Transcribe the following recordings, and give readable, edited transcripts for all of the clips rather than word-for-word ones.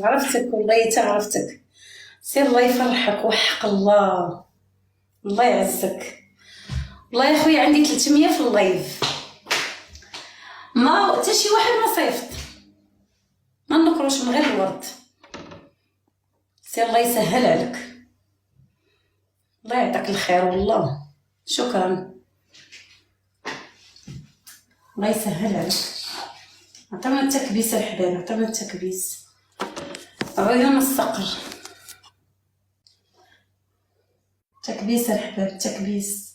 عرفتك والله تا عرفتك. سير الله يفرحك وحق الله. الله يعزك. والله يا خويا عندي 300 في اللايف، ما حتى شي واحد ما صيفط، ما نقروش من غير الورد. سير الله يسهل عليك. الله يعطيك الخير والله. شكرا. الله يسهل عليك. عطينا التكبيس الحباب، عطينا التكبيس. عيون الصقر. تكبيس الحباب، تكبيس.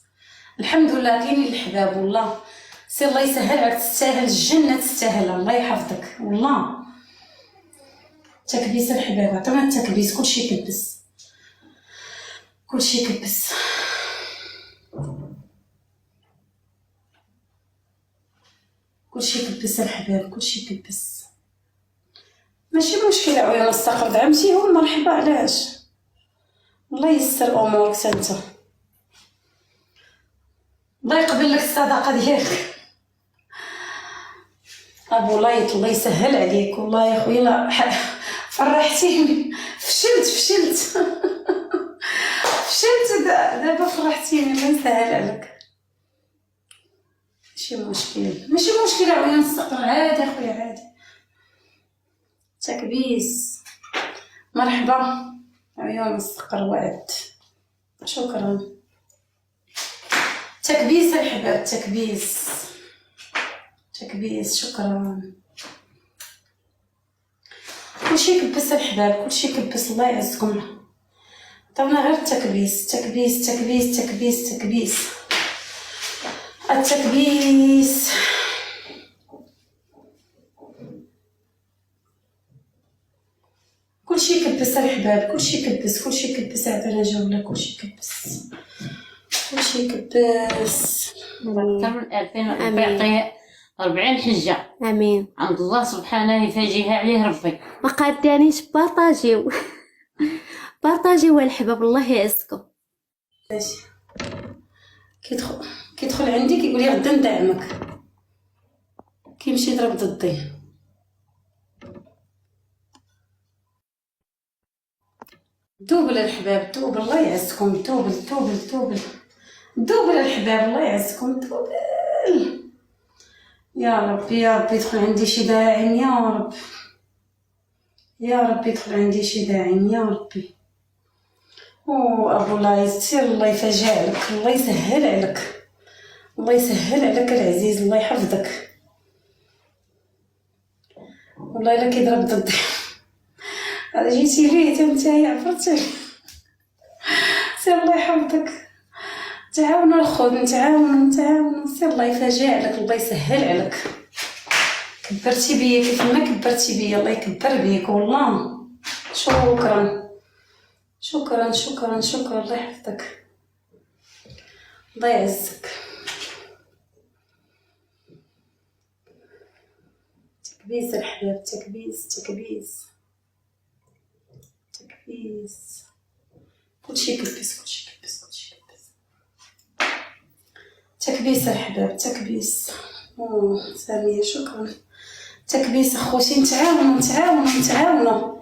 الحمد لله كاينين الحباب والله. سي الله يسهل عليك، تستاهل الجنة، تستاهل. الله يحفظك والله. تكبيس الحباب، عطينا التكبيس. كلشي يكبس، كلشي يكبس. كلشي يكبس الحباب، كلشي يكبس. ماشي مشكلة عيون الصقر، دعمتيهم مرحبا. علاش؟ الله يسر امورك انت. الله يقبل لك الصدقه ديالك ابو لايط. الله يسهل عليك والله يا خويا. لا فرحتيني. فشلت فشلت دابا فرحتيني. الله يسهل عليك. ماشي مشكل عيون الصقر، عادي اخويا عادي. تكبيس. مرحبا عيون الصقر وعد. شكرا. تكبيس الحباب، تكبيس تكبيس. شكرا. كلشي يكبس الحباب، كلشي يكبس. الله يعزكم. عطاونا غير التكبيس، تكبيس تكبيس تكبيس تكبيس. التكبيس. كلشي يكبس الحباب، كلشي يكبس، كلشي يكبس. عطينا جولة. كلشي يكبس، كلشي يكبس. أكثر من 2000 يعطيه 40 حجة. امين. عند الله سبحانه يفاجئها عليه ربي. ما قادانيش بارطاجيو. بارطاجيو الحباب. الله يعزكم. ماشي. كيدخل عندي كيقول لي غدا ندعمك، كيمشي يضرب ضدي. دوبل الحباب، دوبل. الله يعزكم. دوبل دوبل دوبل دوبل الحباب. الله يعزكم. دوبل. يا ربي يا ربي يدخل عندي شي داعم. يا رب يا ربي يدخل عندي شي داعم. يا ربي. او ابو لايط، سير الله يفاجئ لك. الله يسهل عليك. الله يسهل عليك العزيز. الله يحفظك. والله الا كيضرب ضدي. جيتي ليه نتايا، عفرتي. سير الله يحفظك. تعاونوا الخوت، نتعاونوا. سير الله يفاجئ لك. الله يسهل عليك. كبرتي بيا كيف ما كبرتي بيا. الله يكبر بيك والله. شكرا شكرا شكرا شكرا. الله يحفظك. الله يعزك. تكبيس الحباب، تكبيس تكبيس تكبيس. كلشي يكبس، كلشي يكبس، كلشي يكبس. تكبيس الحباب، تكبيس. سامية شكرا. تكبيس اخوتي. نتعاونوا.